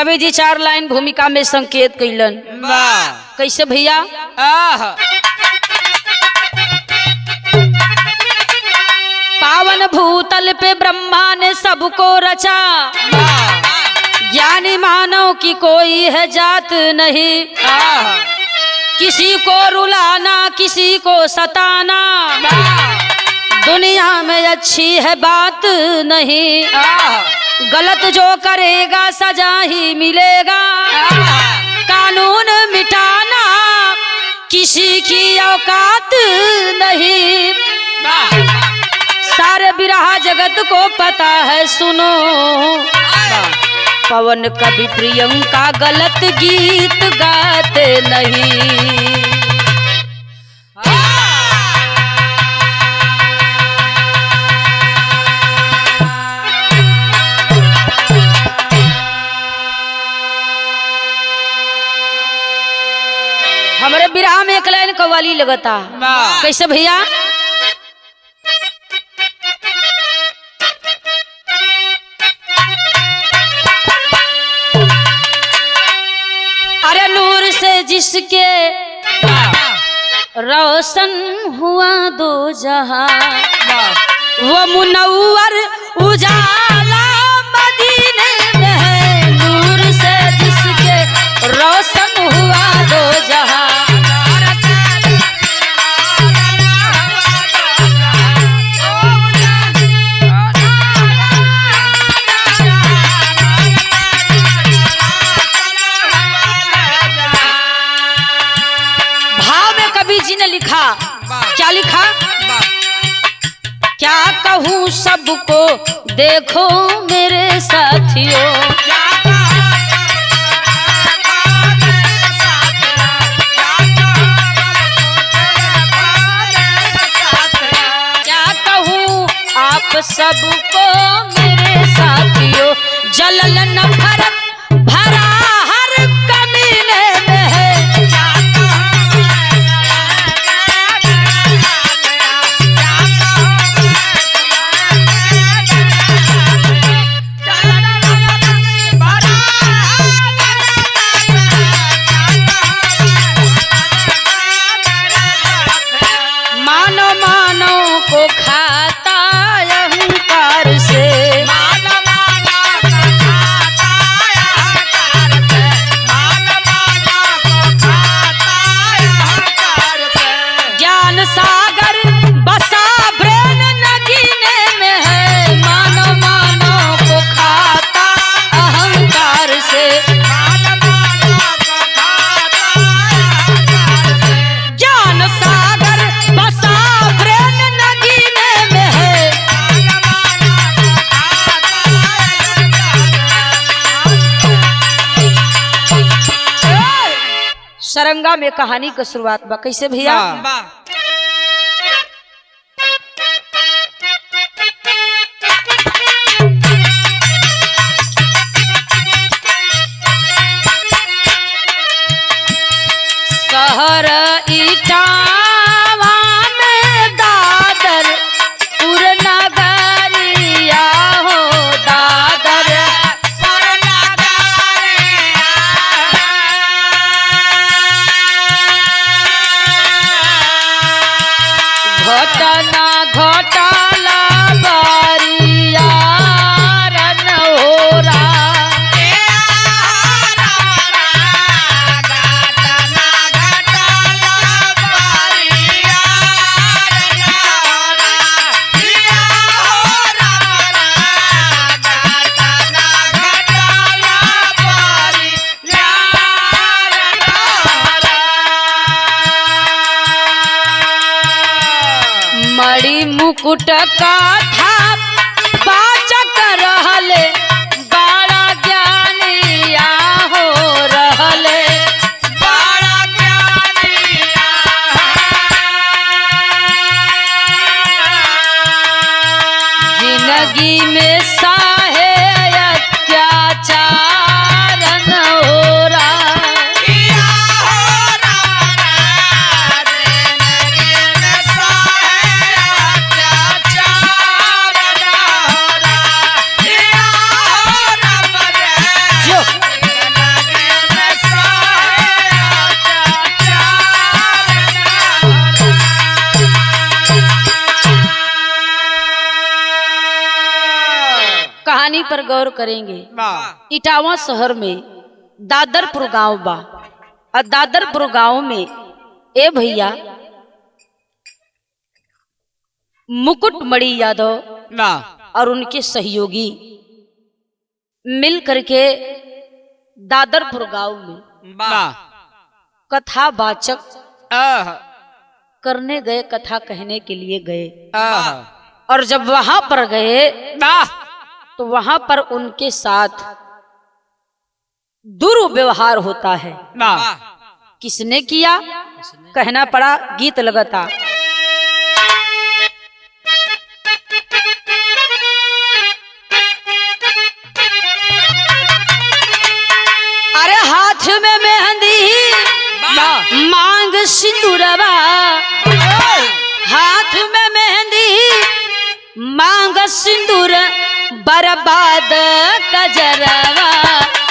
कवि जी 4 लाइन भूमिका में संकेत कैलन। कैसे भैया? पावन भूतल पे ब्रह्मा ने सबको रचा, ज्ञानी मानव की कोई है जात नहीं, किसी को रुलाना किसी को सताना, दुनिया में अच्छी है बात नहीं, गलत जो करेगा सजा ही मिलेगा, कानून मिटाना किसी की औकात नहीं। सारे बिरहा जगत को पता है सुनो, पवन कभी प्रियंका गलत गीत गाते नहीं। हमारे बिरहा में एक लाइन कव्वाली लगता। कैसे भैया? अरे नूर से जिसके रोशन हुआ दो जहां, वो मुनव्वर उजाला मदीने में है। नूर से जिसके रोशन हुआ दो जहां, जी ने लिखा। क्या लिखा? क्या कहूँ सबको देखो मेरे साथियों, क्या कहूँ आप सबको मेरे साथियों, जलल नफरत भरा हर कमीने में है। को खाता अहंकार से, ज्ञान सागर बसा ब्रेन नगीने में है। मानव मानव को खाता अहंकार से, ज्ञान सागर बसा ब्रेन सरंगा में कहानी की शुरुआत बा। कैसे भैया? शहर इटावा में दादर पुरनगरिया हो, दादर घटना घोटाला बारिया रन हो रहा, मणि मुकुट का था बाचक रहले, बड़ा ज्ञानिया हो रहले, बड़ा ज्ञानिया। जिंदगी में साहे अत्याचार न हो रहा, कहानी पर गौर करेंगे। इटावा शहर में दादरपुर गांव बा और दादरपुर गांव में ए भैया मुकुटमणि यादव और उनके सहयोगी मिल करके दादरपुर गांव में कथावाचक करने गए, कथा कहने के लिए गए। और जब वहां पर गए तो वहां पर उनके साथ दुर्व्यवहार होता है। किसने किया? कहना पड़ा, गीत लगाता। अरे हाथ में मेहंदी मांग सिंदूरवा, हाथ में मेहंदी मांग सिंदूर, बर्बाद कजरवा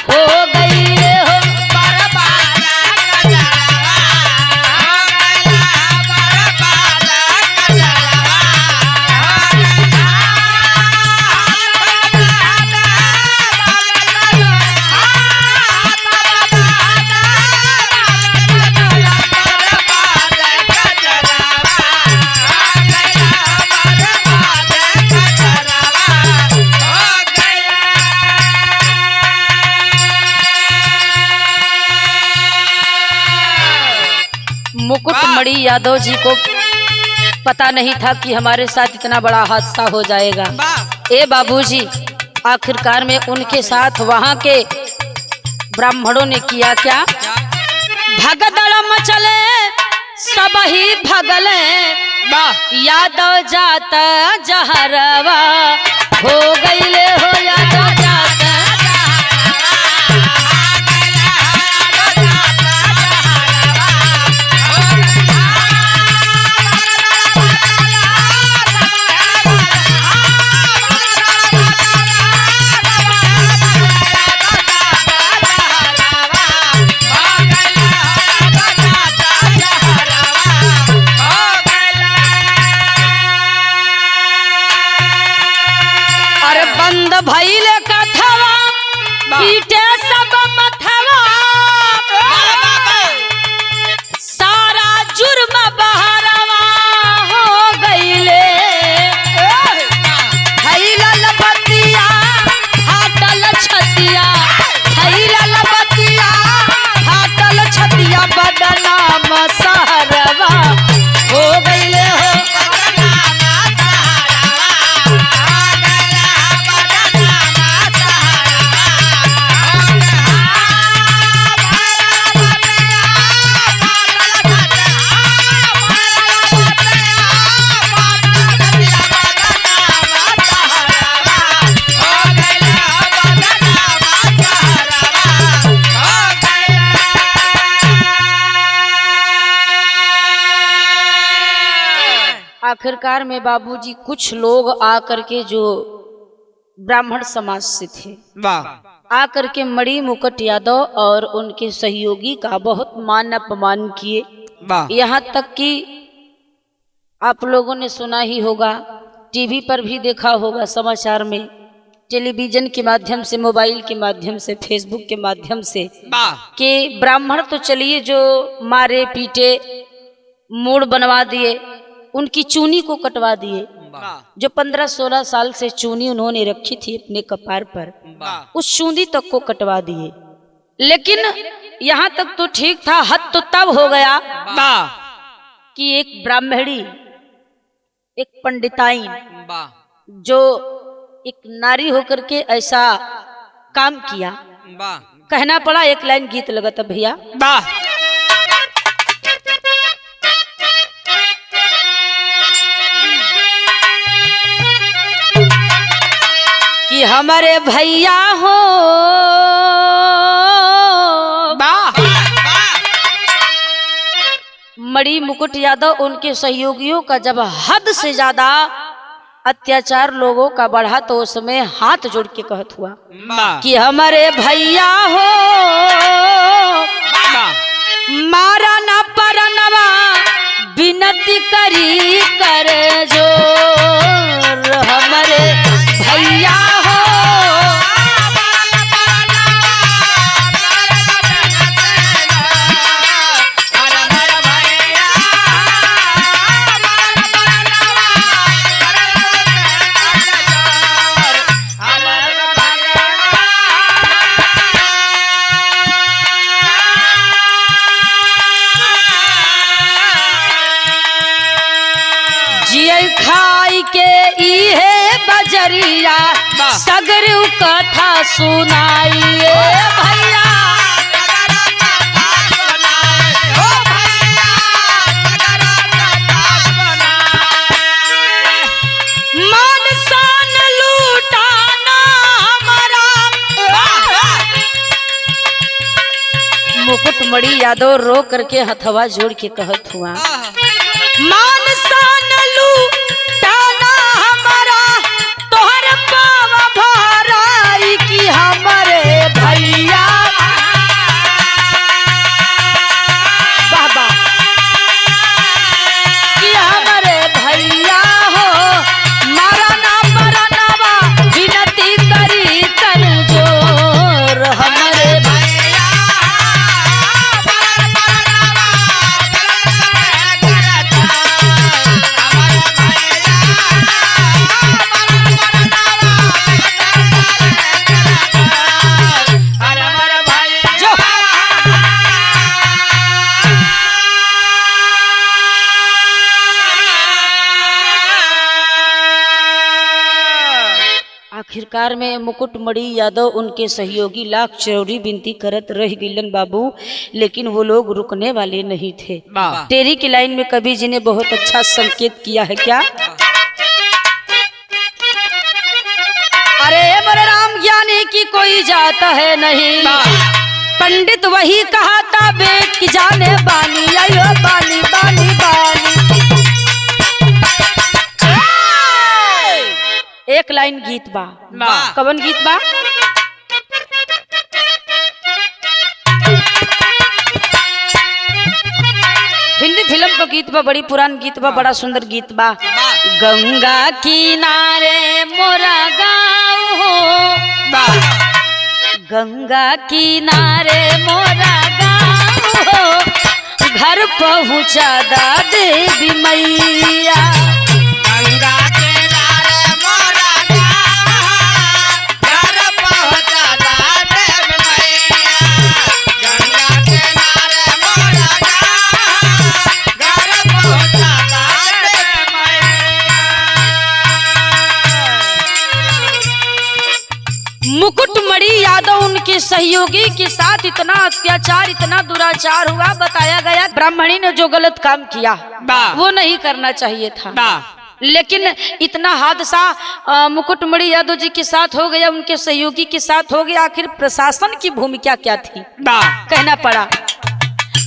हो गई हो, बर्बाद कजरवा हो गया, बर्बाद कजरवा मुकुटमणि यादव जी को पता नहीं था कि हमारे साथ इतना बड़ा हादसा हो जाएगा। ए बाबूजी, आखिरकार में उनके साथ वहां के ब्राह्मणों ने किया क्या? भगदड़ मचले सब ही भगले, यादव जाता जहरवा हो गईले हो, यादव जाता भइले कथवा, पीटे सब मथवा, सारा जुर्म बहरवा हो गईले, हैलल बतिया हाटल छतिया, हैलल बतिया हाटल छतिया, बदनाम सहरवा हो गईले हो। आखिरकार में बाबूजी कुछ लोग आकर के, जो ब्राह्मण समाज से थे, आकर के मणि मुकुट यादव और उनके सहयोगी का बहुत मान अपमान किए। यहाँ तक कि आप लोगों ने सुना ही होगा, टीवी पर भी देखा होगा, समाचार में, टेलीविजन के माध्यम से, मोबाइल के माध्यम से, फेसबुक के माध्यम से, कि ब्राह्मण तो चलिए जो मारे पीटे, मूड बनवा दिए, उनकी चूनी को कटवा दिए। जो 15-16 साल से चूनी उन्होंने रखी थी अपने कपार पर, उस चूनी तक को कटवा दिए। लेकिन यहाँ तक तो ठीक था, हद तो तब हो गया कि एक ब्राह्मणी, एक पंडिताइन, जो एक नारी होकर के ऐसा काम किया, कहना पड़ा। एक लाइन गीत लगा था भैया, कि हमारे भैया हो मणि मुकुट यादव, उनके सहयोगियों का जब हद से ज्यादा अत्याचार लोगों का बढ़ा तो उसमें हाथ जोड़ के कहत हुआ कि हमारे भैया हो मारा ना परनवा, विनती करी कर जो हमारे भैया हो बजरिया सगरु कथा सुनाइए भैया। मान शान लूटाना हमारा। मुकुटमणि यादव रो करके हथवा जोड़ के कहत हुआ, मान शान लूटाना हमारा तोहर पाव भराई की हमारे भैया। बाबा कि हमारे भैया हो मरना मरनवा विनती करी कर जोर हमारे भैया। आखिरकार में मुकुटमणि यादव उनके सहयोगी लाख चौड़ी विनती करत रह गिलन बाबू, लेकिन वो लोग रुकने वाले नहीं थे। तेरी की लाइन में कवि जी ने बहुत अच्छा संकेत किया है क्या, अरे मोरे राम ज्ञानी की कोई जाता है नहीं, पंडित वही कहा था बेट की जाने बानी, आयो बानी बानी बानी। एक लाइन गीत बा, कवन गीत बा, हिंदी फिल्म का गीत बा, बड़ी पुरान गीत बा, बड़ा सुंदर गीत बा। गंगा किनारे मोरा गाँव हो, गंगा किनारे मोरा गाँव हो, घर पहुँचा दा देवी मैया। मुकुटमणि यादव उनके सहयोगी के साथ इतना अत्याचार इतना दुराचार हुआ, बताया गया ब्राह्मणी ने जो गलत काम किया वो नहीं करना चाहिए था, लेकिन इतना हादसा मुकुटमणि यादव जी के साथ हो गया, उनके सहयोगी के साथ हो गया। आखिर प्रशासन की भूमिका क्या थी, कहना पड़ा,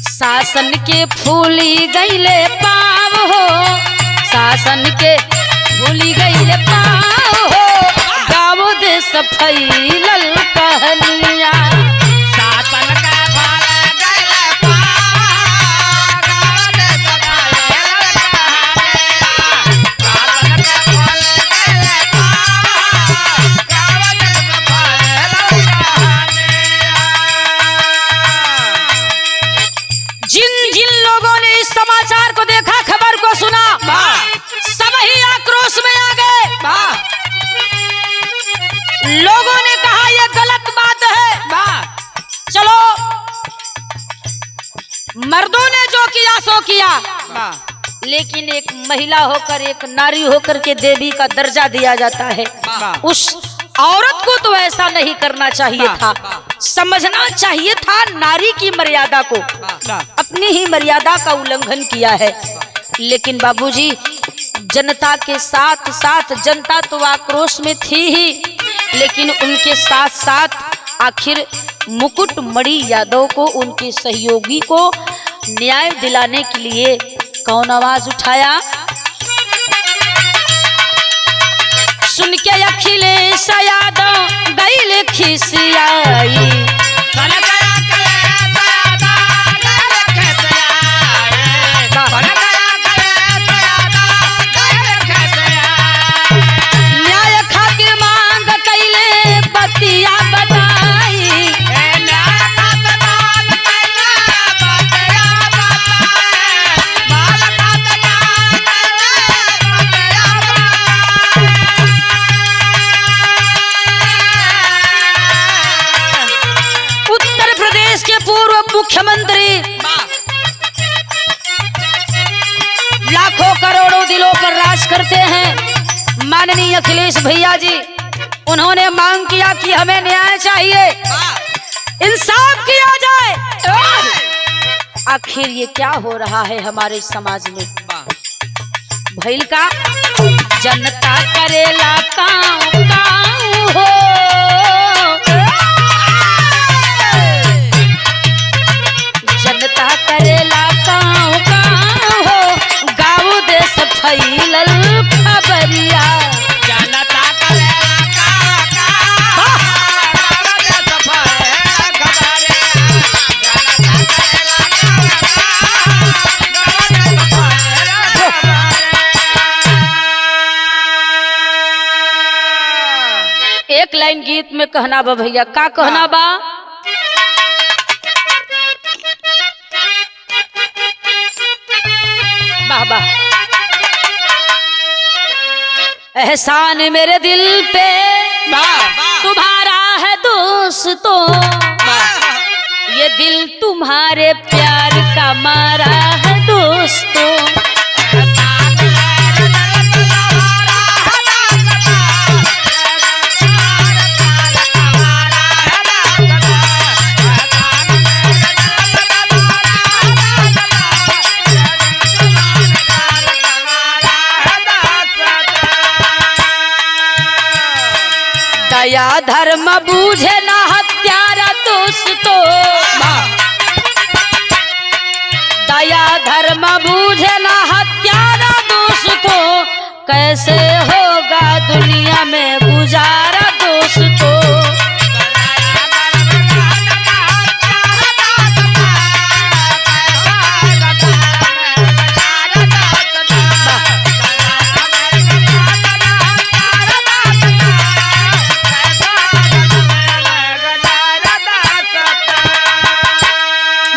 शासन के फूली गईले पाव हो, शासन के फूली गईले पाव हो, गाँव दे सफैलल कहनिया। शासन का फल गईले पाव, गाँव दे सफैलल कहनिया, शासन का फल गईले पाव, गाँव दे सफैलल कहनिया। जिन जिन लोगों ने इस समाचार को देखा, खबर को सुना, सब ही आक्रोश में आ गए। लोगों ने कहा यह गलत बात है, चलो मर्दों ने जो किया सो किया, लेकिन एक महिला होकर एक नारी होकर के देवी का दर्जा दिया जाता है, उस औरत को तो ऐसा नहीं करना चाहिए था, समझना चाहिए था नारी की मर्यादा को, अपनी ही मर्यादा का उल्लंघन किया है। लेकिन बाबूजी जनता के साथ साथ, जनता तो आक्रोश में थी ही, लेकिन उनके साथ साथ आखिर मुकुटमणि यादव को, उनके सहयोगी को न्याय दिलाने के लिए कौन आवाज उठाया, सुन के अखिलेश यादव गईले खिसियाई। न्याय खातिर मांग कैले बतिया बताई, उत्तर भैया जी उन्होंने मांग किया कि हमें न्याय चाहिए, इंसाफ किया जाए। आखिर ये क्या हो रहा है हमारे समाज में? भइल का जनता करेला काऊ काऊ हो, जनता करेला काऊ काऊ हो, गाँव देश फैलल खबरिया। जनता करेला काऊ काऊ, गाँव देश फैलल खबरिया। जनता करेला काऊ काऊ, गाँव देश फैलल खबरिया। एक लाइन गीत में कहना बा भैया, का कहना बा? बाबा एहसान मेरे दिल पे तुम्हारा है दोस्तों, ये दिल तुम्हारे प्यार का मारा है दोस्तों। दया धर्म बूझे ना हत्यारा दोस्तों, दया धर्म बूझे ना हत्यारा दोस्तों, कैसे होगा दुनिया में गुजारा दोस्तों।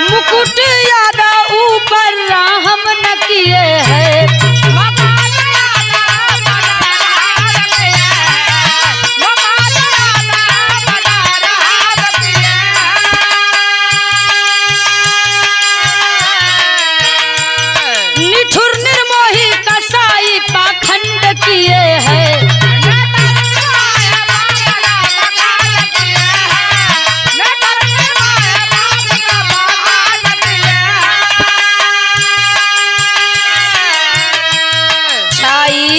मुकुट यादा ऊपर राम न किए है, निठुर निर्मोही कसाई पाखंड किए है।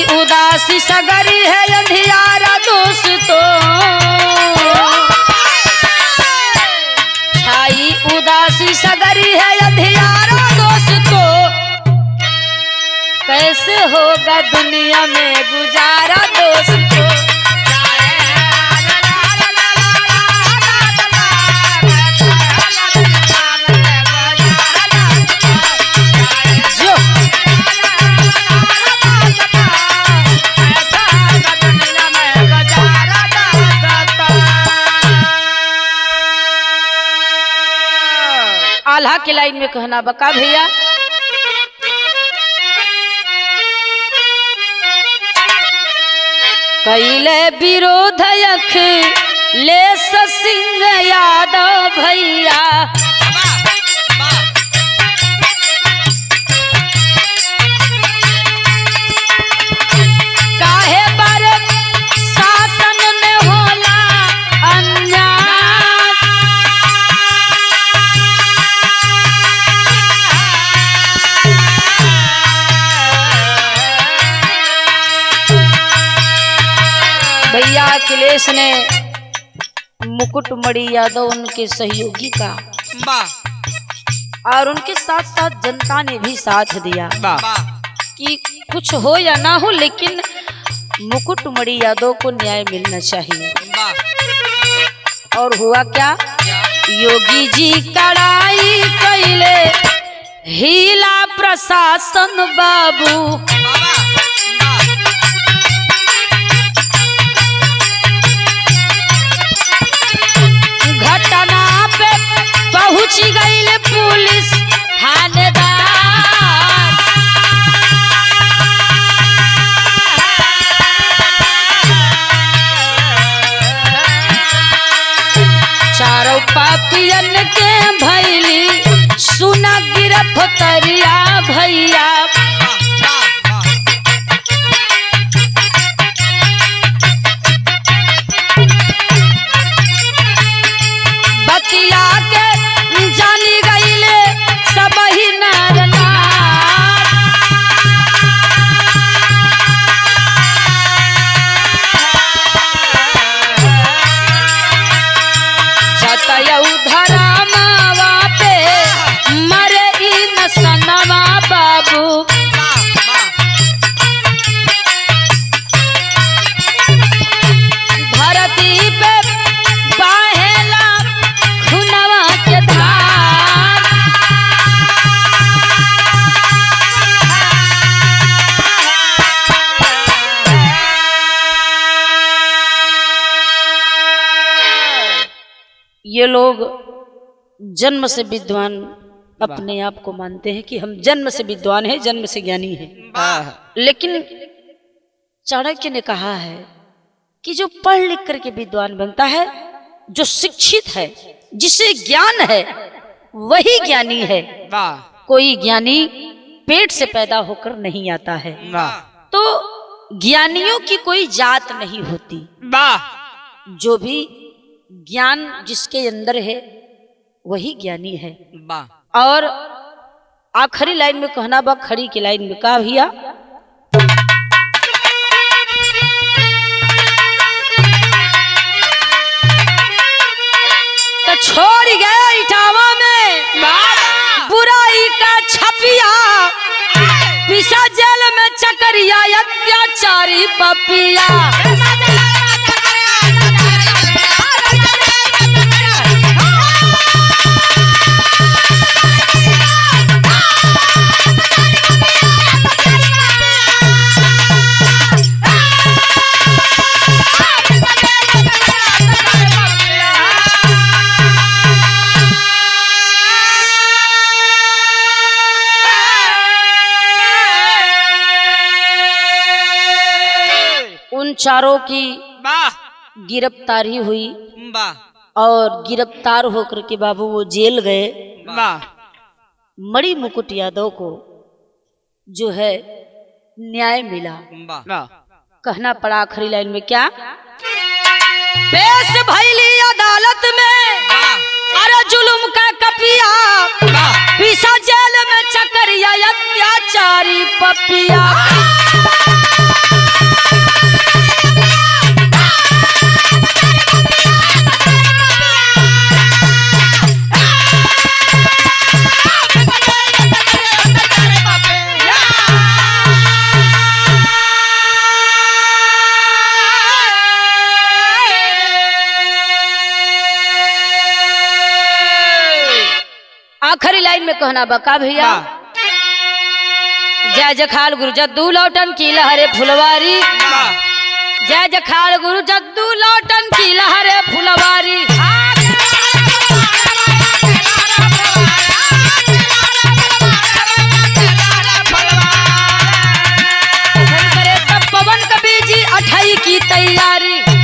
उदासी सगरी है अंधियारा दोस्तों, छाई उदासी सगरी है अंधियारा दोस्तों, कैसे होगा दुनिया में गुजारा दोस्तों। आल्हा के लाइन में कहना बका भैया, कैले विरोध ले सिंह यादव भैया, काहे बारे शासन में होला अन्याय, भैया अखिलेश ने मुकुटमणि यादव उनके सहयोगी का और उनके साथ साथ जनता ने भी साथ दिया कि कुछ हो या ना हो लेकिन मुकुटमणि यादव को न्याय मिलना चाहिए। और हुआ क्या? योगी जी कड़ाई कैले हीला प्रशासन बाबू, घटना पे पहुंच गई पुलिस थानेदार, चारों पापियन के भैली सुना गिरफ्तारिया भैया। ये लोग जन्म से विद्वान अपने आप को मानते हैं कि हम जन्म से विद्वान हैं, जन्म से ज्ञानी हैं। लेकिन चाणक्य ने कहा है कि जो पढ़ लिख करके विद्वान बनता है, जो शिक्षित है, जिसे ज्ञान है, वही ज्ञानी है। कोई ज्ञानी पेट से पैदा होकर नहीं आता है। तो ज्ञानियों की कोई जात नहीं होती। जो भी ज्ञान जिसके अंदर है वही ज्ञानी है। और आखिरी लाइन में कहना बा, खड़ी की लाइन में कहा भैया, तो छोड़ गया इटावा में बुराई का छपिया, पिसा जेल में चकरिया अत्याचारी पपिया। उन चारों की गिरफ्तारी हुई और गिरफ्तार होकर के बाबू वो जेल गए। मणि मुकुट यादव को जो है न्याय मिला। कहना पड़ा आखिरी लाइन में क्या, पेश भइली अदालत में अरे जुल्म का कपिया, पिसा जेल में चकरिया अत्याचारी पपिया। आखिरी लाइन में कहना बका भैया, जय जखाल गुरु जद्दू लौटन की लहरे फुलवारी, जय जखाल गुरु जद्दू लौटन की लहरे फुलवारी। पवन कबीर जी 28 की तैयारी।